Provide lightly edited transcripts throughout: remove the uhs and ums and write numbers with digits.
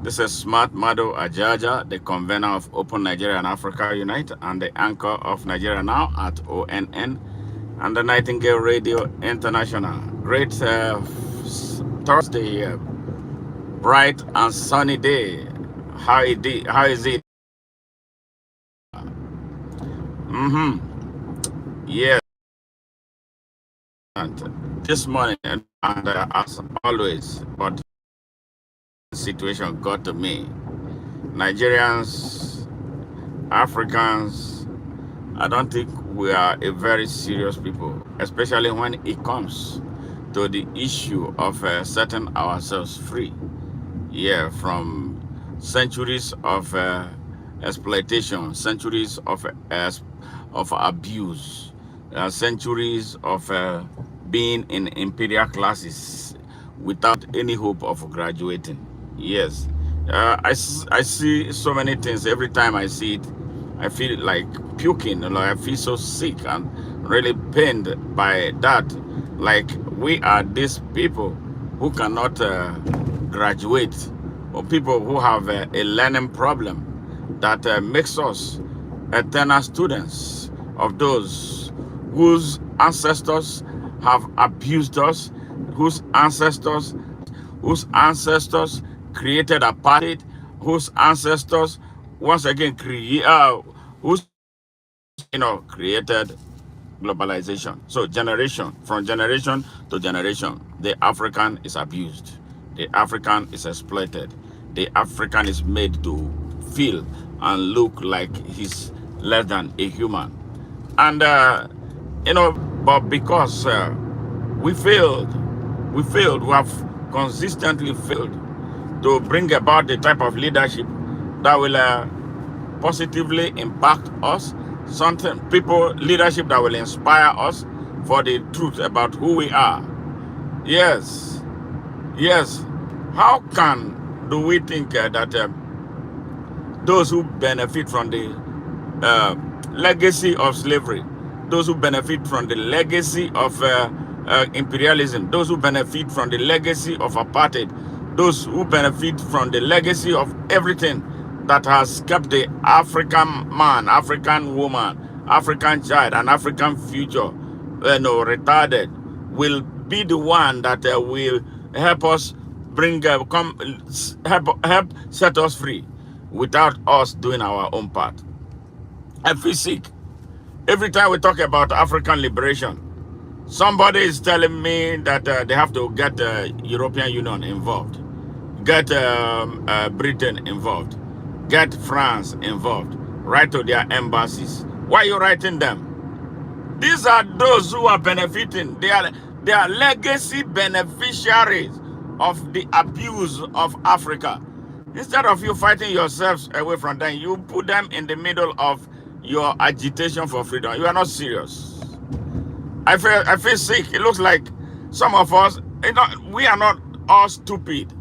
This is Smart Mado Ajaja, the convener of Open Nigeria and Africa Unite, and the anchor of Nigeria Now at ONN and the Nightingale Radio International. Great Thursday here, bright and sunny day. How is it? Yes, and this morning, and as always, but situation got to me. Nigerians, Africans, I don't think we are a very serious people, especially when it comes to the issue of setting ourselves free. Yeah, from centuries of exploitation, centuries of abuse, centuries of being in imperial classes without any hope of graduating. Yes, I see so many things. Every time I see it, I feel like puking. I feel so sick and really pained by that. Like we are these people who cannot graduate, or people who have a learning problem that makes us eternal students of those whose ancestors have abused us, whose ancestors created apartheid, whose ancestors once again whose created globalization. So generation from generation to generation, the African is abused, the African is exploited, the African is made to feel and look like he's less than a human. And but because we failed, we have consistently failed to bring about the type of leadership that will positively impact us, something people leadership that will inspire us for the truth about who we are. Yes, yes. How do we think that those who benefit from the legacy of slavery, those who benefit from the legacy of imperialism, those who benefit from the legacy of apartheid, those who benefit from the legacy of everything that has kept the African man, African woman, African child, and African future, retarded, will be the one that will help us help set us free, without us doing our own part. I feel sick every time we talk about African liberation. Somebody is telling me that they have to get the European Union involved, get Britain involved, get France involved, write to their embassies. Why are you writing them? These are those who are benefiting. They are legacy beneficiaries of the abuse of Africa. Instead of you fighting yourselves away from them, you put them in the middle of your agitation for freedom. You are not serious. I feel sick. It looks like some of us, we are not all stupid.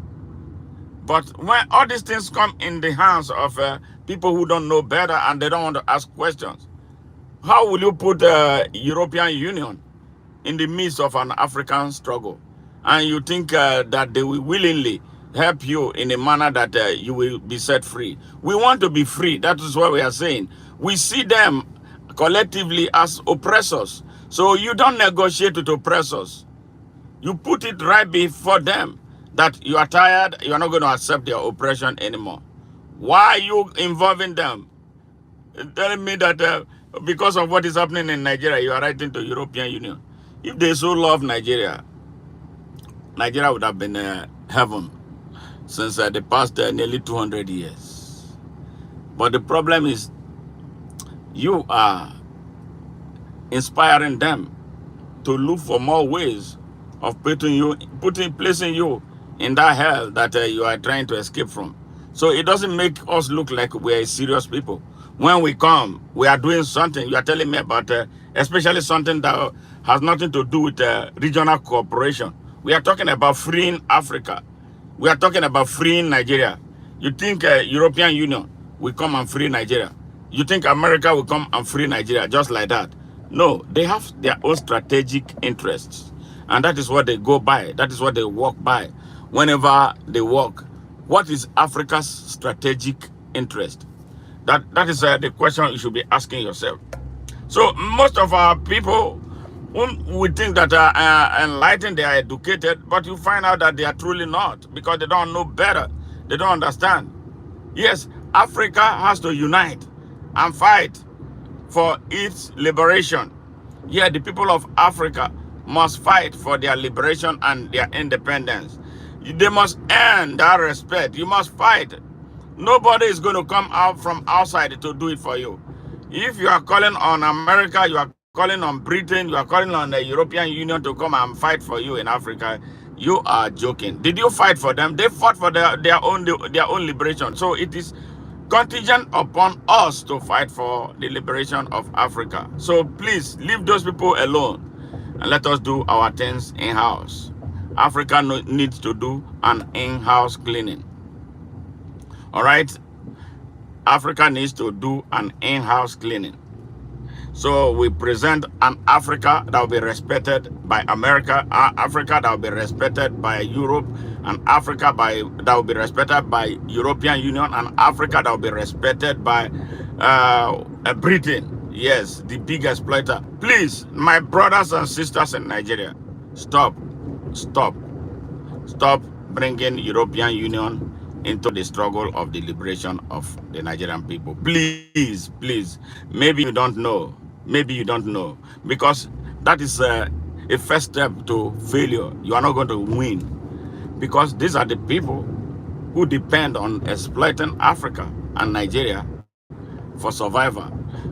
But when all these things come in the hands of people who don't know better and they don't want to ask questions, how will you put the European Union in the midst of an African struggle? And you think that they will willingly help you in a manner that you will be set free? We want to be free. That is what we are saying. We see them collectively as oppressors. So you don't negotiate with oppressors. You put it right before them that you are tired, you are not going to accept their oppression anymore. Why are you involving them? Telling me that because of what is happening in Nigeria, you are writing to European Union. If they so love Nigeria, Nigeria would have been heaven since the past nearly 200 years. But the problem is, you are inspiring them to look for more ways of placing you in that hell that you are trying to escape from. So it doesn't make us look like we're serious people. When we come, we are doing something. You are telling me about, especially something that has nothing to do with regional cooperation. We are talking about freeing Africa. We are talking about freeing Nigeria. You think European Union will come and free Nigeria? You think America will come and free Nigeria just like that? No, they have their own strategic interests. And that is what they go by. That is what they walk by. Whenever they walk What is Africa's strategic interest? That is the question you should be asking yourself. So most of our people, whom we think that are enlightened, they are educated, but you find out that they are truly not because they don't know better. They don't understand. Yes, Africa has to unite and fight for its liberation. Yeah, the people of Africa must fight for their liberation and their independence. They must earn that respect. You must fight. Nobody is going to come out from outside to do it for you. If you are calling on America, you are calling on Britain, you are calling on the European Union to come and fight for you in Africa, you are joking. Did you fight for them? They fought for their own liberation. So it is contingent upon us to fight for the liberation of Africa. So please leave those people alone and let us do our things in-house. Africa needs to do an in-house cleaning. All right? Africa needs to do an in-house cleaning. So we present an Africa that will be respected by America, Africa that will be respected by Europe, and Africa that will be respected by European Union, and Africa that will be respected by Britain. Yes, the big exploiter. Please, my brothers and sisters in Nigeria, stop, stop, stop bringing European Union into the struggle of the liberation of the Nigerian people. Please, please. Maybe you don't know. Maybe you don't know. Because that is a first step to failure. You are not going to win. Because these are the people who depend on exploiting Africa and Nigeria for survival,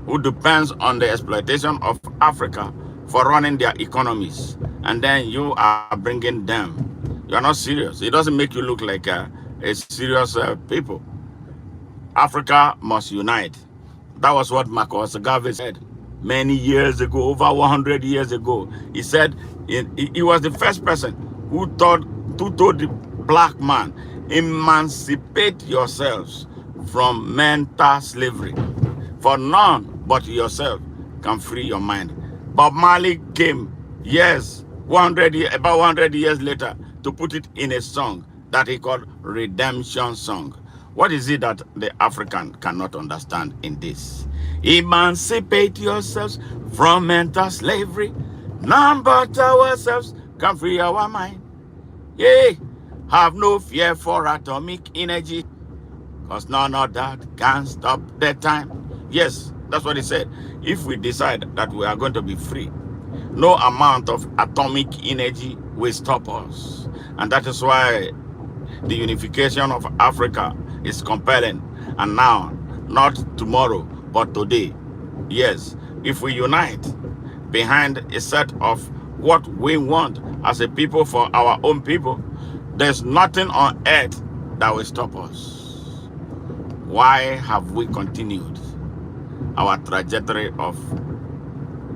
who depends on the exploitation of Africa for running their economies. And then you are bringing them. You are not serious. It doesn't make you look like a serious people. Africa must unite. That was what Marcus Garvey said many years ago, over 100 years ago. He said he was the first person who told the black man, emancipate yourselves from mental slavery. For none but yourself can free your mind. Bob Marley came, yes, about 100 years later, to put it in a song that he called Redemption Song. What is it that the African cannot understand in this? Emancipate yourselves from mental slavery. None but ourselves can free our mind. Yea, have no fear for atomic energy, because none of that can stop the time. Yes, that's what he said. If we decide that we are going to be free, no amount of atomic energy will stop us. And that is why the unification of Africa is compelling. And now, not tomorrow, but today. Yes, if we unite behind a set of what we want as a people for our own people, there's nothing on earth that will stop us. Why have we continued our trajectory of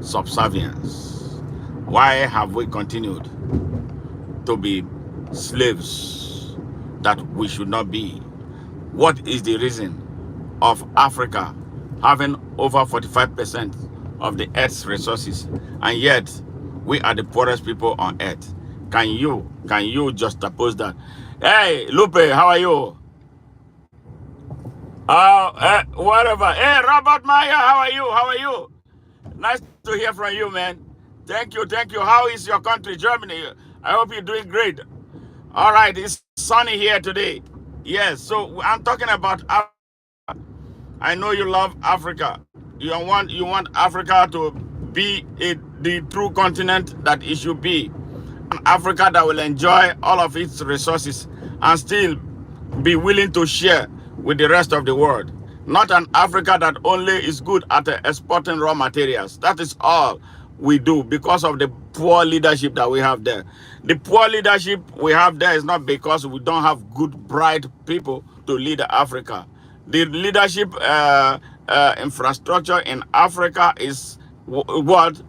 subservience? Why have we continued to be slaves that we should not be? What is the reason of Africa having over 45% of the earth's resources, and yet we are the poorest people on earth? Can you juxtapose that? Hey, Lupe, how are you? Whatever. Hey, Robert Maya, how are you? How are you? Nice to hear from you, man. Thank you, thank you. How is your country, Germany? I hope you're doing great. All right, it's sunny here today. Yes, so I'm talking about Africa. I know you love Africa. You want Africa to be the true continent that it should be. An Africa that will enjoy all of its resources and still be willing to share with the rest of the world. Not an Africa that only is good at exporting raw materials. That is all we do because of the poor leadership that we have there. The poor leadership we have there is not because we don't have good, bright people to lead Africa. The leadership infrastructure in Africa is what?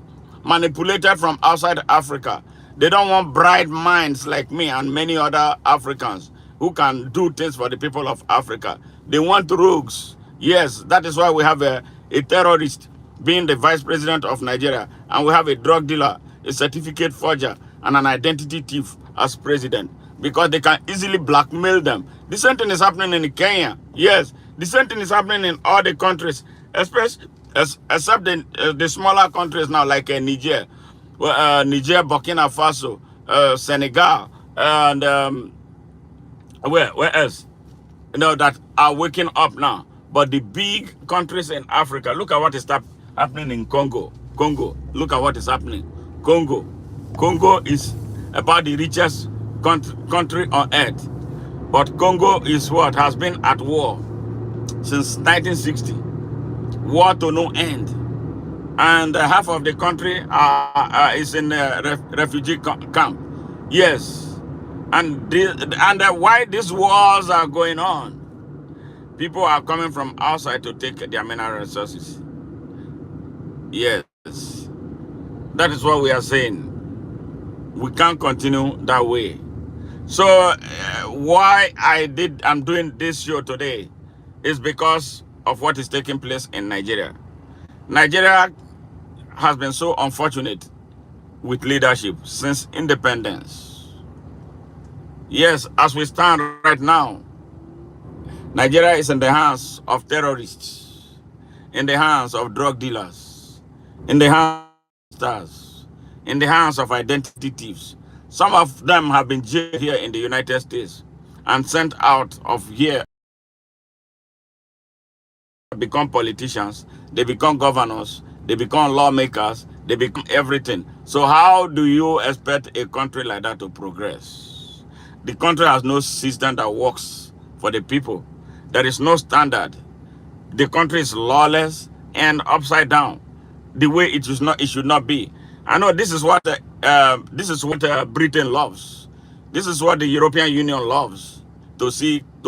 Manipulated from outside Africa. They don't want bright minds like me and many other Africans who can do things for the people of Africa. They want rogues. Yes, that is why we have a terrorist being the vice president of Nigeria, and we have a drug dealer, a certificate forger, and an identity thief as president. because they can easily blackmail them. The same thing is happening in Kenya. Yes, the same thing is happening in all the countries, especially except the smaller countries now, like Niger, Niger, Burkina Faso, Senegal, and where else? That are waking up now. But the big countries in Africa, look at what is happening in Congo. Congo, look at what is happening. Congo. Congo is about the richest country on earth. But Congo is what has been at war since 1960. War to no end. And half of the country is in a refugee camp. Yes. And why these wars are going on? People are coming from outside to take their mineral resources. Yes. That is what we are saying. We can't continue that way. So why I'm doing this show today is because of what is taking place in Nigeria. Nigeria has been so unfortunate with leadership since independence. Yes, as we stand right now, Nigeria is in the hands of terrorists, in the hands of drug dealers, in the hands of stars, in the hands of identity thieves. Some of them have been jailed here in the United States and sent out of here, become politicians, they become governors, they become lawmakers, they become everything. So how do you expect a country like that to progress? The country has no system that works for the people. There is no standard. The country is lawless and upside down, the way it should not be. I know this is what Britain loves. This is what the European Union loves to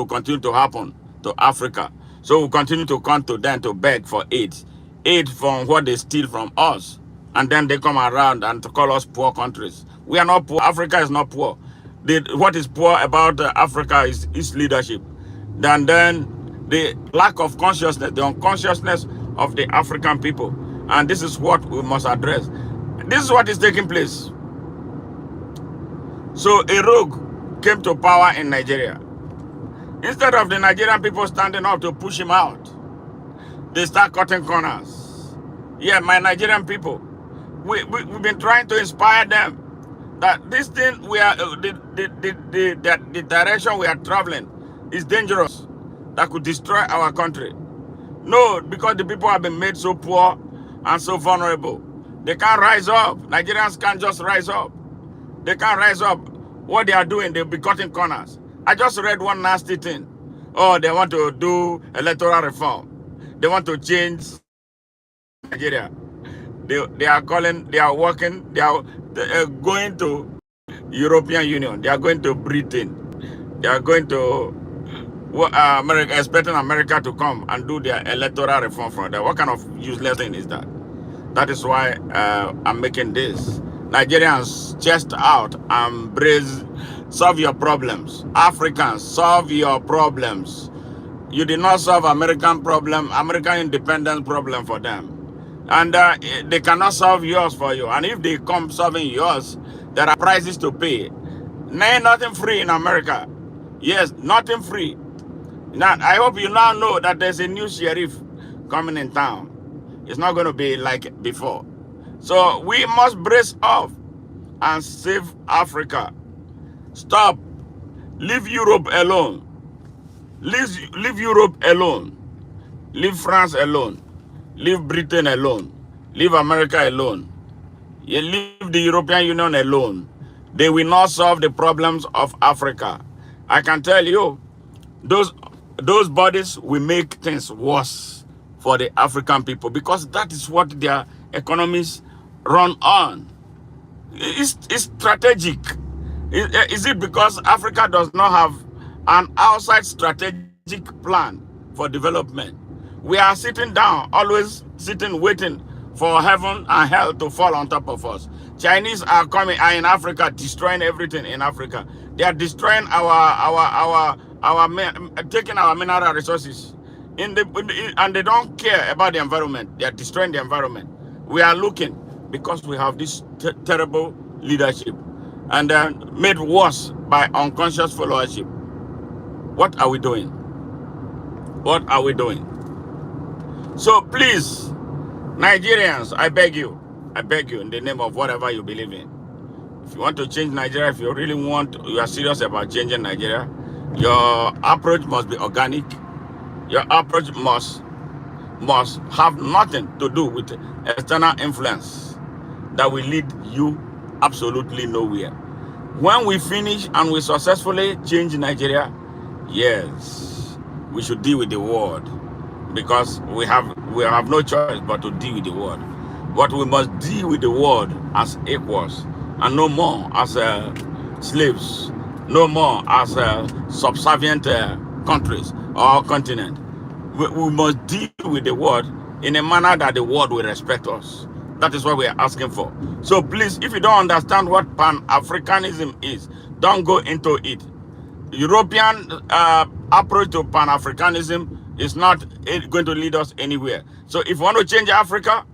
continue to happen to Africa. So we continue to come to them to beg for aid from what they steal from us, and then they come around and to call us poor countries. We are not poor. Africa is not poor. What is poor about Africa is its leadership. And then the lack of consciousness, the unconsciousness of the African people. And this is what we must address. This is what is taking place. So a rogue came to power in Nigeria. Instead of the Nigerian people standing up to push him out, they start cutting corners. Yeah, my Nigerian people, we've been trying to inspire them that this thing the direction we are traveling is dangerous, that could destroy our country. No, because the people have been made so poor and so vulnerable. They can't rise up. Nigerians can't just rise up. They can't rise up. What they are doing, they'll be cutting corners. I just read one nasty thing. Oh, they want to do electoral reform. They want to change Nigeria. They are working, they are going to European Union. They are going to Britain. They are going to America, expecting America to come and do their electoral reform for them. What kind of useless thing is that? That is why I'm making this. Nigerians, chest out and solve your problems. Africans, solve your problems. You did not solve American independence problem for them. And they cannot solve yours for you. And if they come solving yours, there are prices to pay. Nothing free in America. Yes, nothing free. Now, I hope you now know that there's a new sheriff coming in town. It's not going to be like before. So we must brace off and save Africa. Stop. Leave Europe alone. Leave Europe alone. Leave France alone. Leave Britain alone. Leave America alone. You leave the European Union alone. They will not solve the problems of Africa. I can tell you, those bodies will make things worse for the African people, because that is what their economies run on. It's strategic. Is it because Africa does not have an outside strategic plan for development? We are sitting down, always sitting, waiting for heaven and hell to fall on top of us. Chinese are in Africa, destroying everything in Africa. They are destroying taking our mineral resources. And they don't care about the environment. They are destroying the environment. We are looking because we have this terrible leadership. and then made worse by unconscious followership. What are we doing? What are we doing? So please, Nigerians, I beg you, in the name of whatever you believe in. If you want to change Nigeria, if you really want, you are serious about changing Nigeria, your approach must be organic. Your approach must have nothing to do with external influence that will lead you absolutely nowhere. When we finish and we successfully change Nigeria, yes, we should deal with the world, because we have no choice but to deal with the world. But we must deal with the world as equals and no more as slaves, no more as subservient countries or continent. We must deal with the world in a manner that the world will respect us. That is what we are asking for. So please, if you don't understand what Pan-Africanism is, don't go into it. European approach to Pan-Africanism is not going to lead us anywhere. So if we want to change Africa,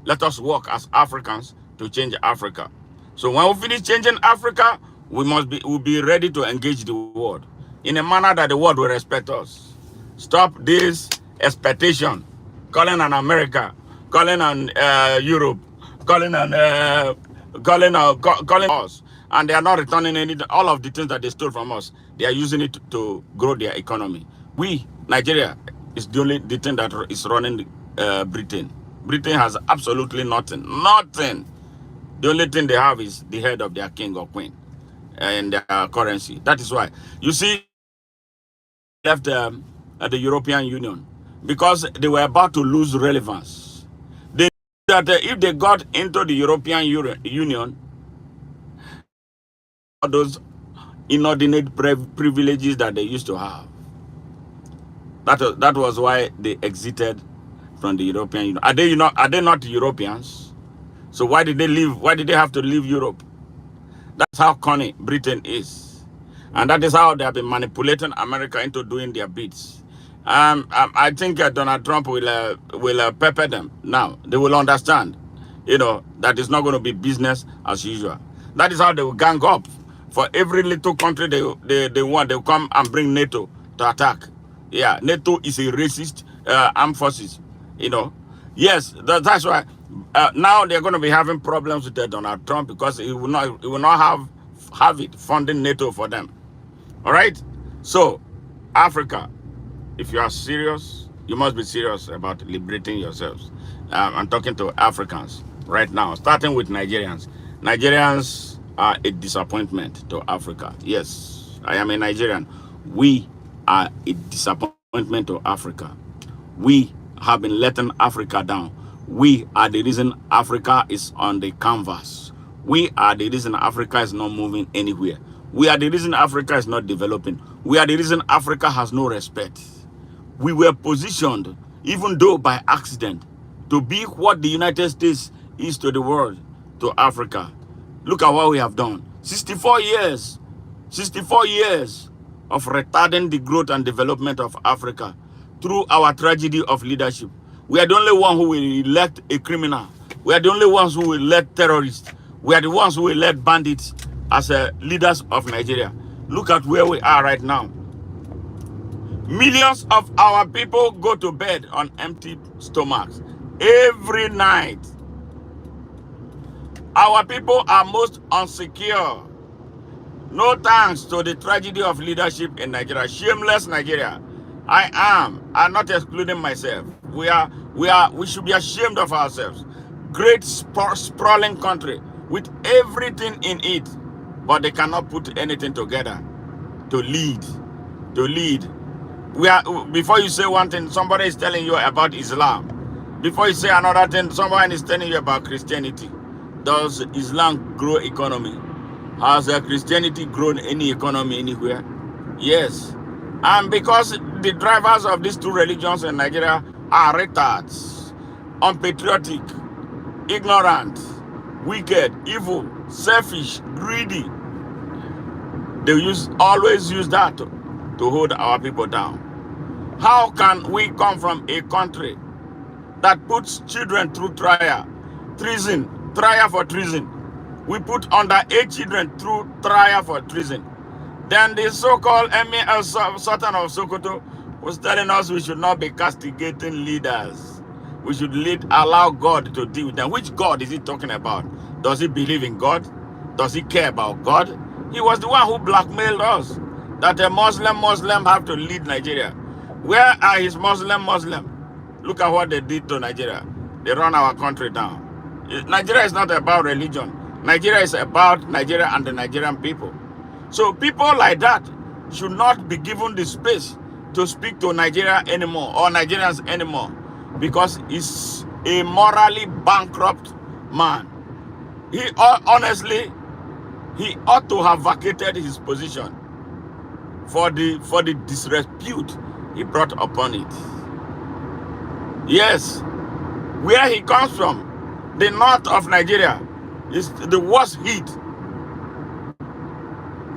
let us work as Africans to change Africa. So when we finish changing Africa, we'll be ready to engage the world in a manner that the world will respect us. Stop this expectation, calling on America, calling on Europe, calling on calling us, and they are not returning any all of the things that they stole from us. They are using it to grow their economy. Nigeria, is the thing that is running Britain. Britain has absolutely nothing. Nothing. The only thing they have is the head of their king or queen and their currency. That is why. You see, left the European Union because they were about to lose relevance. They knew that if they got into the European Union, all those inordinate privileges that they used to have. That was why they exited from the European Union. Are they not Europeans? So why did they leave? Why did they have to leave Europe? That's how corny Britain is. And that is how they have been manipulating America into doing their bids. I think Donald Trump will pepper them. Now, they will understand, that it's not going to be business as usual. That is how they will gang up. For every little country they want, they will come and bring NATO to attack. Yeah, NATO is a racist armed forces, Yes, that's why now they're going to be having problems with Donald Trump because he will not have it funding NATO for them. All right? So, Africa, if you are serious, you must be serious about liberating yourselves. I'm talking to Africans right now, starting with Nigerians. Nigerians are a disappointment to Africa. Yes, I am a Nigerian. We are a disappointment to Africa. We have been letting Africa down. We are the reason Africa is on the canvas. We are the reason Africa is not moving anywhere. We are the reason Africa is not developing. We are the reason Africa has no respect. We were positioned, even though by accident, to be what the United States is to the world, to Africa. Look at what we have done. 64 years. 64 years of retarding the growth and development of Africa through our tragedy of leadership. We are the only one who will elect a criminal. We are the only ones who will elect terrorists. We are the ones who will elect bandits as leaders of Nigeria. Look at where we are right now. Millions of our people go to bed on empty stomachs every night. Our people are most insecure. No thanks to the tragedy of leadership in Nigeria. Shameless Nigeria. I'm not excluding myself. We should be ashamed of ourselves. Great sprawling country with everything in it, but they cannot put anything together to lead. Before you say one thing, somebody is telling you about Islam. Before you say another thing, someone is telling you about Christianity. Does Islam grow economy? Has Christianity grown any economy anywhere? Yes. And because the drivers of these two religions in Nigeria are retards, unpatriotic, ignorant, wicked, evil, selfish, greedy. They always use that to hold our people down. How can we come from a country that puts children through trial for treason, We put under 8 children through trial for treason. Then the so-called Emir Sultan of Sokoto was telling us we should not be castigating leaders. We should allow God to deal with them. Which God is he talking about? Does he believe in God? Does he care about God? He was the one who blackmailed us that a Muslim have to lead Nigeria. Where are his Muslim? Look at what they did to Nigeria. They run our country down. Nigeria is not about religion. Nigeria is about Nigeria and the Nigerian people. So people like that should not be given the space to speak to Nigeria anymore or Nigerians anymore, because he's a morally bankrupt man. Honestly, he ought to have vacated his position for the disrepute he brought upon it. Yes, where he comes from, the north of Nigeria, is the worst hit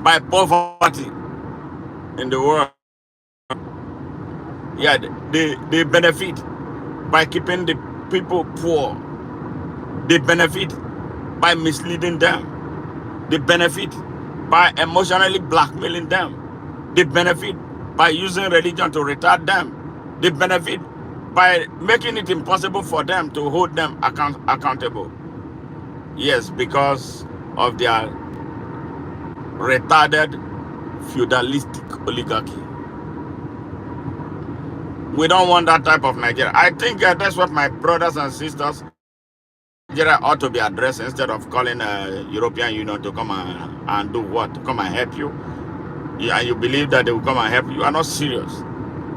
by poverty in the world. Yeah, they benefit by keeping the people poor. They benefit by misleading them. They benefit by emotionally blackmailing them. They benefit by using religion to retard them. They benefit by making it impossible for them to hold them accountable. Yes, because of their retarded feudalistic oligarchy. We don't want that type of Nigeria. I think that's what my brothers and sisters Nigeria ought to be addressed, instead of calling European Union to come and do what? To come and help you. Yeah, you believe that they will come and help you. You are not serious.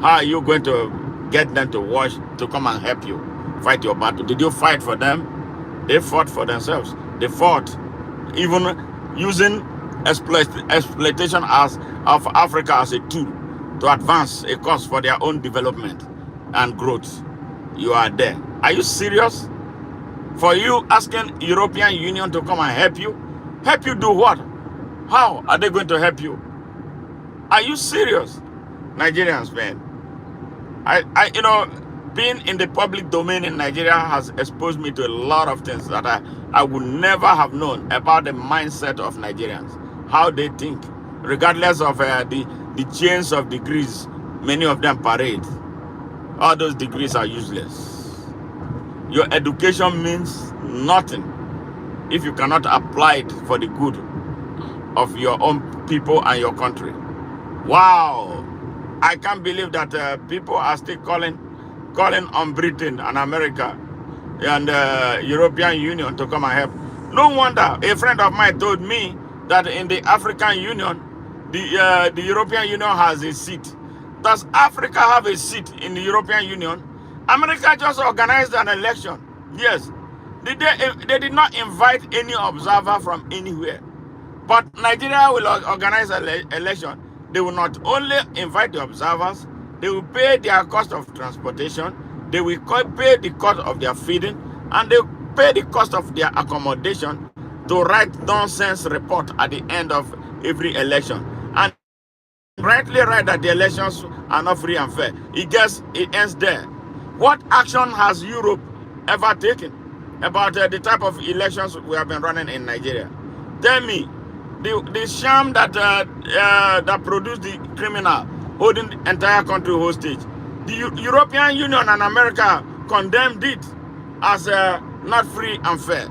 How are you going to get them to come and help you fight your battle? Did you fight for them? They fought for themselves. They fought even using exploitation of Africa as a tool to advance a cause for their own development and growth. You are there. Are you serious? For you asking European Union to come and help you? Help you do what? How are they going to help you? Are you serious? Nigerians, man. Being in the public domain in Nigeria has exposed me to a lot of things that I would never have known about the mindset of Nigerians, how they think, regardless of the chains of degrees many of them parade. All those degrees are useless. Your education means nothing if you cannot apply it for the good of your own people and your country. Wow! I can't believe that people are still calling on Britain and America and European Union to come and help. No wonder a friend of mine told me that in the African Union, the European Union has a seat. Does Africa have a seat in the European Union? America just organized an election. Yes, they did not invite any observer from anywhere. But Nigeria will organize an election. They will not only invite the observers, they will pay their cost of transportation, they will pay the cost of their feeding, and they will pay the cost of their accommodation to write nonsense report at the end of every election. And rightly right that the elections are not free and fair. It ends there. What action has Europe ever taken about the type of elections we have been running in Nigeria? Tell me, the sham that produced the criminal holding the entire country hostage, the European Union and America condemned it as not free and fair.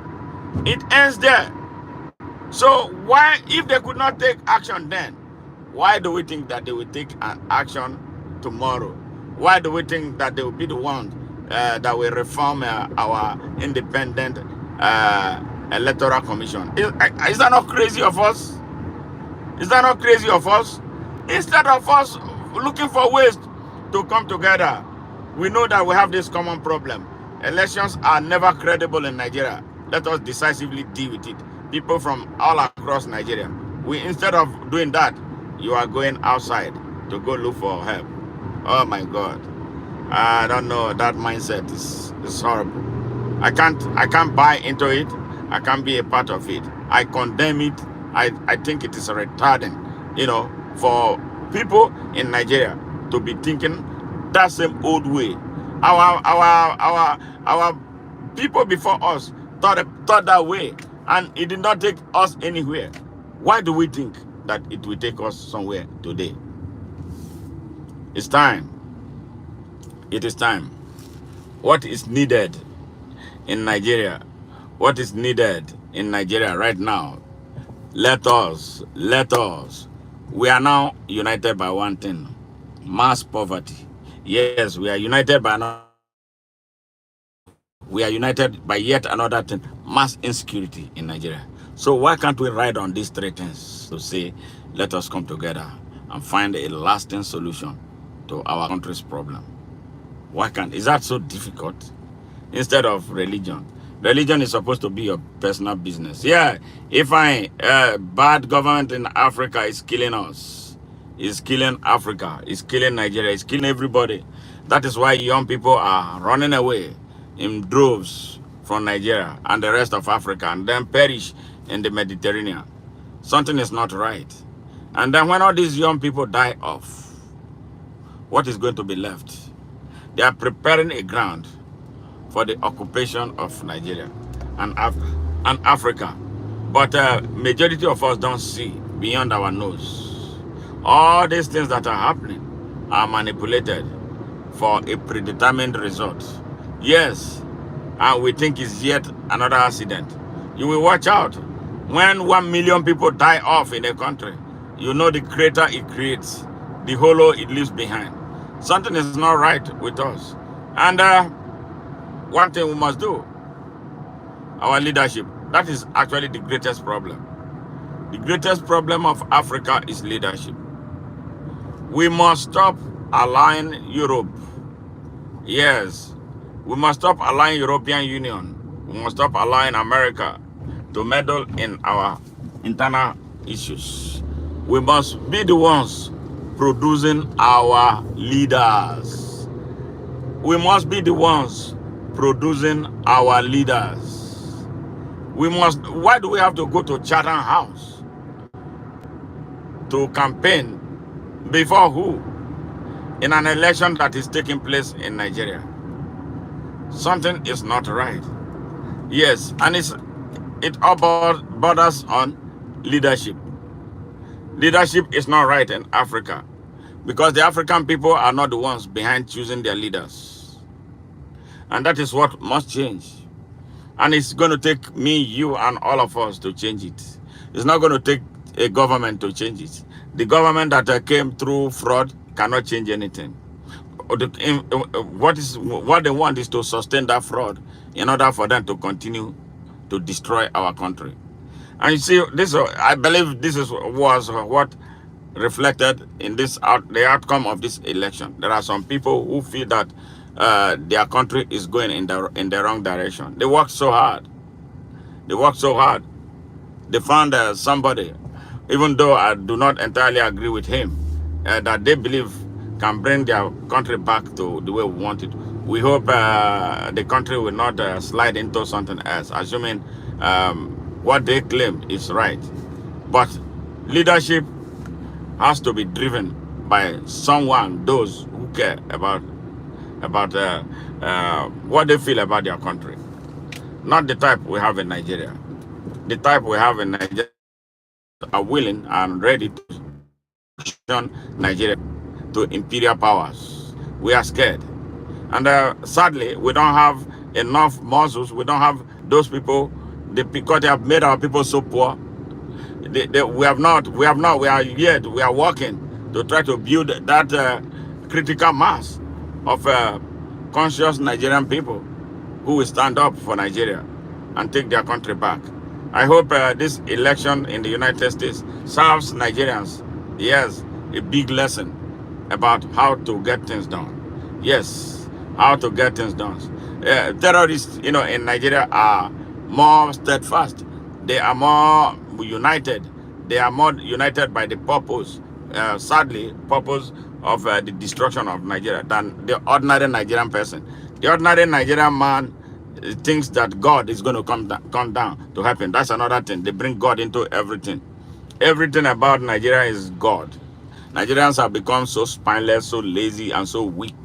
It ends there. So why, if they could not take action then, why do we think that they will take an action tomorrow? Why do we think that they will be the ones that will reform our independent electoral commission? Is that not crazy of us? Is that not crazy of us? Instead of us looking for ways to come together, we know that we have this common problem. Elections are never credible in Nigeria. Let us decisively deal with it. People from all across Nigeria. Instead of doing that, you are going outside to go look for help. Oh my God. I don't know. That mindset is horrible. I can't buy into it. I can't be a part of it. I condemn it. I think it is retarding, for people in Nigeria to be thinking that same old way. Our people before us thought that way And it did not take us anywhere. Why do we think that it will take us somewhere today? It's time. It is time. What is needed in Nigeria? What is needed in Nigeria right now? Let us. We are now united by one thing: mass poverty. Yes, we are united by another thing. We are united by yet another thing: mass insecurity in Nigeria. So why can't we ride on these three things to say, let us come together and find a lasting solution to our country's problem? Why can't? Is that so difficult? Instead of religion. Religion is supposed to be your personal business. Yeah, if bad government in Africa is killing us, is killing Africa, is killing Nigeria, is killing everybody. That is why young people are running away in droves from Nigeria and the rest of Africa and then perish in the Mediterranean. Something is not right. And then when all these young people die off, what is going to be left? They are preparing a ground for the occupation of Nigeria and Africa. But majority of us don't see beyond our nose. All these things that are happening are manipulated for a predetermined result. Yes, and we think it's yet another accident. You will watch out. When 1 million people die off in a country, you know the crater it creates, the hollow it leaves behind. Something is not right with us. And one thing we must do, our leadership. That is actually the greatest problem. The greatest problem of Africa is leadership. We must stop allowing Europe. Yes, we must stop allowing European Union. We must stop allowing America to meddle in our internal issues. We must be the ones producing our leaders. We must be the ones producing our leaders. We must. Why do we have to go to Chatham House to campaign before who? In an election that is taking place in Nigeria. Something is not right. Yes, and it all borders on leadership. Leadership is not right in Africa because the African people are not the ones behind choosing their leaders. And that is what must change. And it's going to take me, you, and all of us to change it. It's not going to take a government to change it. The government that came through fraud cannot change anything. What they want is to sustain that fraud in order for them to continue to destroy our country. And you see, I believe this was what reflected in the outcome of this election. There are some people who feel that their country is going in the wrong direction. They worked so hard. They found somebody, even though I do not entirely agree with him, that they believe can bring their country back to the way we want it. We hope the country will not slide into something else, assuming what they claim is right. But leadership has to be driven by those who care about what they feel about their country. Not the type we have in Nigeria. The type we have in Nigeria are willing and ready to turn Nigeria to imperial powers. We are scared. And sadly, we don't have enough muscles. We don't have those people, because they have made our people so poor. We are working to try to build that critical mass of conscious Nigerian people who will stand up for Nigeria and take their country back. I hope this election in the United States serves Nigerians, yes, a big lesson about how to get things done. Yes, how to get things done. Terrorists, in Nigeria are more steadfast. They are more united. They are more united by the purpose, sadly, purpose of the destruction of Nigeria than the ordinary Nigerian person. The ordinary Nigerian man thinks that God is going to come down to happen. That's another thing. They bring God into everything. Everything about Nigeria is God. Nigerians have become so spineless, so lazy, and so weak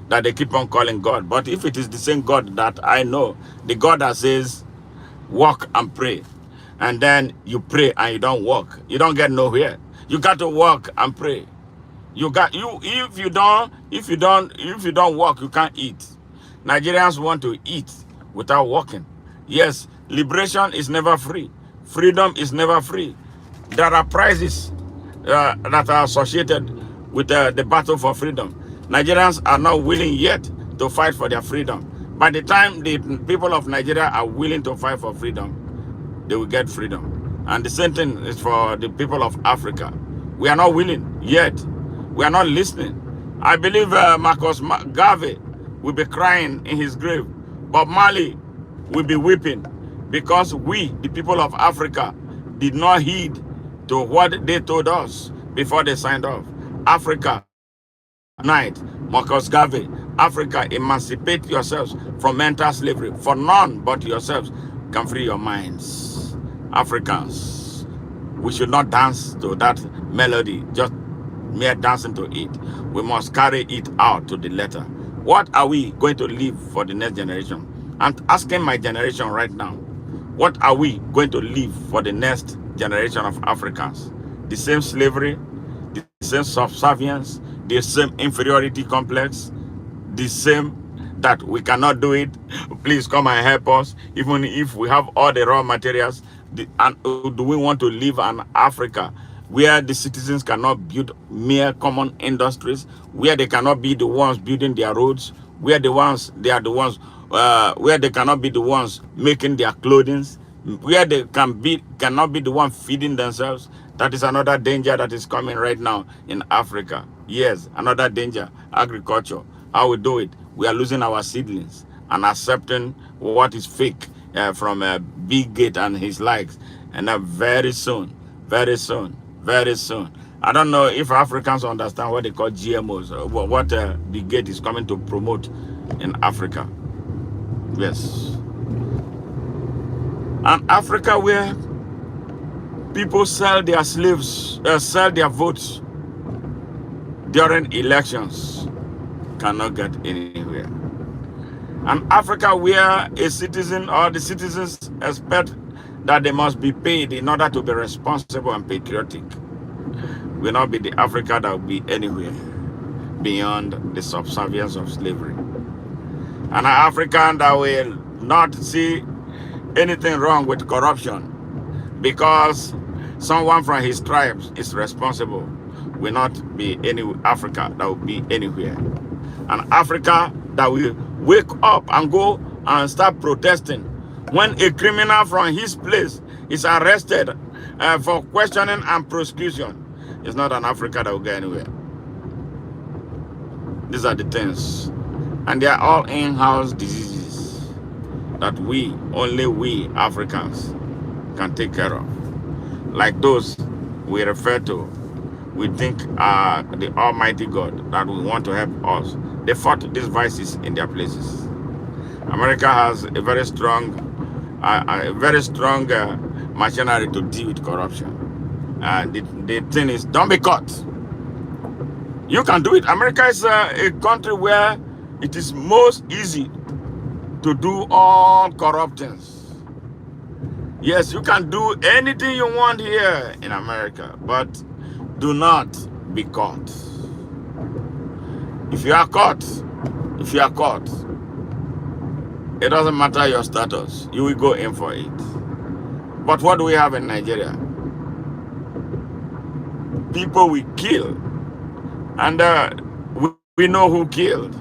that they keep on calling God. But if it is the same God that I know, the God that says, walk and pray, and then you pray and you don't work. You don't get nowhere. You got to work and pray. You got you if you don't work, you can't eat. Nigerians want to eat without working. Yes, liberation is never free. Freedom is never free. There are prices that are associated with the battle for freedom. Nigerians are not willing yet to fight for their freedom. By the time the people of Nigeria are willing to fight for freedom, they will get freedom. And the same thing is for the people of Africa. We are not willing yet. We are not listening. I believe Marcus Garvey will be crying in his grave. Bob Marley will be weeping because we, the people of Africa, did not heed to what they told us before they signed off. Africa, unite. Marcus Garvey, Africa, emancipate yourselves from mental slavery. For none but yourselves can free your minds. Africans, we should not dance to that melody, just mere dancing to it. We must carry it out to the letter. What are we going to leave for the next generation? I'm asking my generation right now, what are we going to leave for the next generation of Africans? The same slavery, the same subservience, the same inferiority complex, the same that we cannot do it. Please come and help us. Even if we have all the raw materials, and do we want to live in Africa where the citizens cannot build mere common industries, where they cannot be the ones building their roads, where they are the ones where they cannot be the ones making their clothing, where they cannot be the one feeding themselves? That is another danger that is coming right now in Africa. Yes, another danger, agriculture. How we do it? We are losing our seedlings and accepting what is fake from Big Gate and his likes. And very soon, very soon, very soon. I don't know if Africans understand what they call GMOs, what Big Gate is coming to promote in Africa. Yes. And Africa where people sell their slaves, sell their votes during elections, cannot get anywhere. And Africa where a citizen or the citizens expect that they must be paid in order to be responsible and patriotic, will not be the Africa that will be anywhere beyond the subservience of slavery. And an African that will not see anything wrong with corruption because someone from his tribes is responsible will not be any Africa that will be anywhere. An Africa that will wake up and go and start protesting when a criminal from his place is arrested for questioning and prosecution. It's not an Africa that will go anywhere. These are the things. And they are all in-house diseases that only we Africans can take care of. Like those we refer to, we think are the Almighty God that will want to help us. They fought these vices in their places. America has a very strong machinery to deal with corruption. The thing is, don't be caught. You can do it. America is a country where it is most easy to do all corrupt things. Yes, you can do anything you want here in America, but do not be caught. If you are caught, it doesn't matter your status. You will go in for it. But what do we have in Nigeria? People we kill. And we know who killed.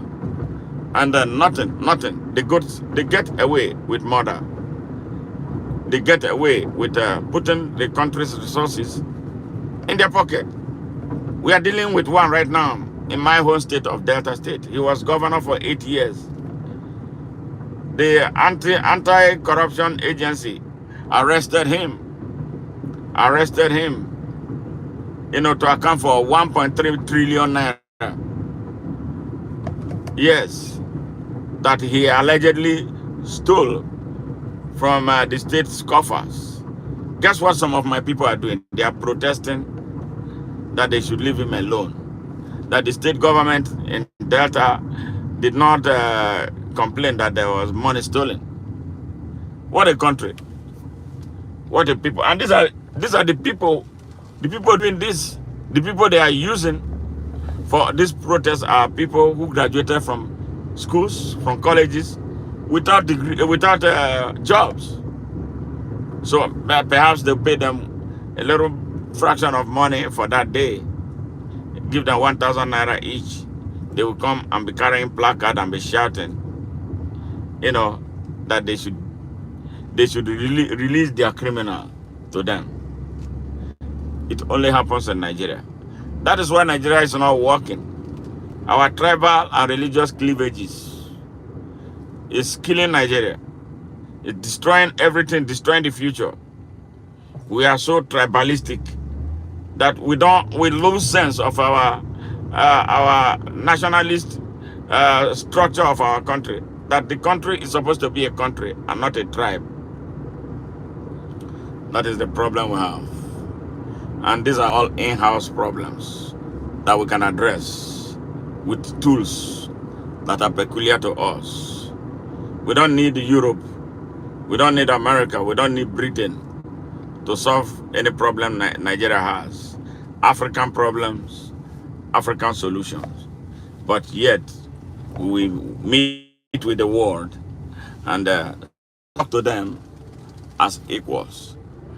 And nothing. They get away with murder. They get away with putting the country's resources in their pocket. We are dealing with one right now in my home state of Delta State. He was governor for 8 years. The anti-corruption agency arrested him, to account for 1.3 trillion naira. Yes, that he allegedly stole from the state's coffers. Guess what some of my people are doing? They are protesting that they should leave him alone. That the state government in Delta did not complain that there was money stolen. What a country. What the people, and these are the people doing this, the people they are using for this protest are people who graduated from schools, from colleges, without degree, without jobs. So perhaps they'll pay them a little fraction of money for that day, give them 1,000 naira each. They will come and be carrying placard and be shouting, you know, that they should release their criminal to them. It only happens in Nigeria. That is why Nigeria is not working. Our tribal and religious cleavages is killing Nigeria. It's destroying everything, destroying the future. We are so tribalistic that we lose sense of our nationalist structure of our country. That the country is supposed to be a country and not a tribe. That is the problem we have. And these are all in-house problems that we can address with tools that are peculiar to us. We don't need Europe. We don't need America. We don't need Britain to solve any problem Nigeria has. African problems, African solutions. But yet, we meet with the world and talk to them as equals.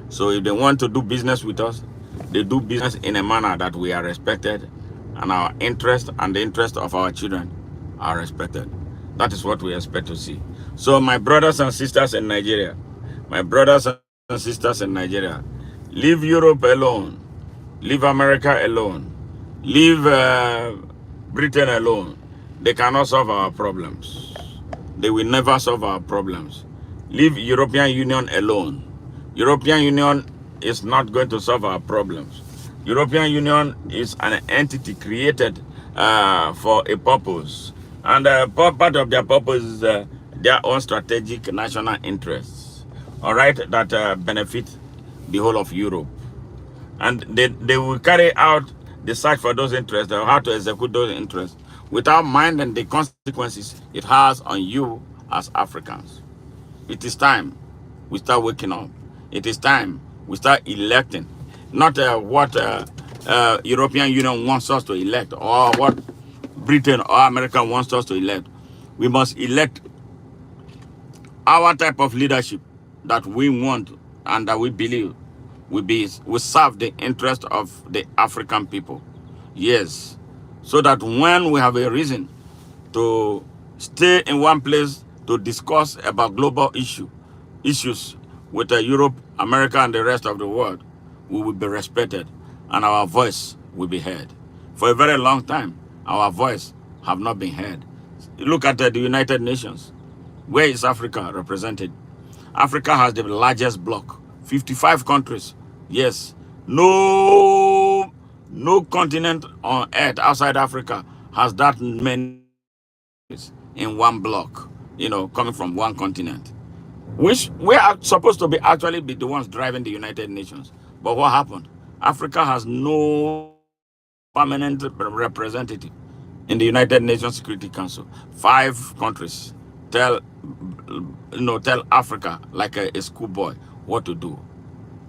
So if they want to do business with us, they do business in a manner that we are respected and our interest and the interest of our children are respected. That is what we expect to see. So my brothers and sisters in Nigeria, leave Europe alone, leave America alone, leave Britain alone. They cannot solve our problems. They will never solve our problems. Leave European Union alone. European Union is not going to solve our problems. European Union is an entity created for a purpose. And part of their purpose is their own strategic national interests, all right, that benefit the whole of Europe. And they will carry out the search for those interests, how to execute those interests, without minding the consequences it has on you as Africans. It is time we start waking up. It is time we start electing, not what European Union wants us to elect or what Britain or America wants us to elect. We must elect our type of leadership that we want and that we believe will serve the interest of the African people. Yes, so that when we have a reason to stay in one place to discuss about global issues with Europe, America, and the rest of the world, we will be respected and our voice will be heard. For a very long time, our voice have not been heard. Look at the United Nations. Where is Africa represented? Africa has the largest bloc, 55 countries. Yes, no continent on earth outside Africa has that many in one block, coming from one continent. Which we are supposed to actually be the ones driving the United Nations. But what happened? Africa has no permanent representative in the United Nations Security Council. 5 countries tell Africa like a schoolboy what to do.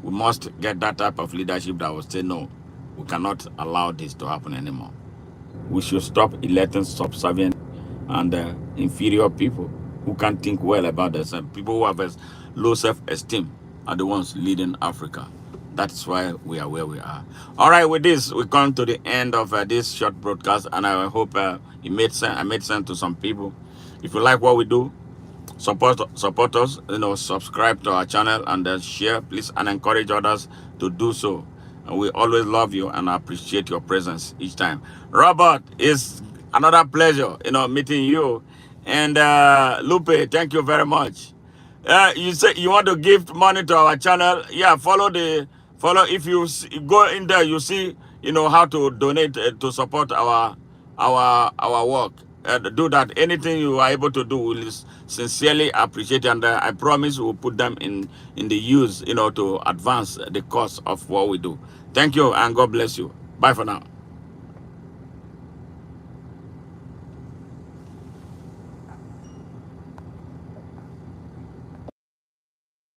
We must get that type of leadership that will say, no, we cannot allow this to happen anymore. We should stop electing subservient and inferior people who can't think well about themselves. People who have low self-esteem are the ones leading Africa. That's why we are where we are. All right, with this, we come to the end of this short broadcast, and I hope it made sense. I made sense to some people. If you like what we do, support us. Subscribe to our channel and share, please, and encourage others to do so. And we always love you and appreciate your presence each time. Robert, it's another pleasure, meeting you. And Lupe, thank you very much. You say you want to give money to our channel. Yeah, follow. If you go in there, you see, how to donate to support our work. Do that. Anything you are able to do, we'll sincerely appreciate, and I promise we'll put them in the use, to advance the cause of what we do. Thank you, and God bless you. Bye for now.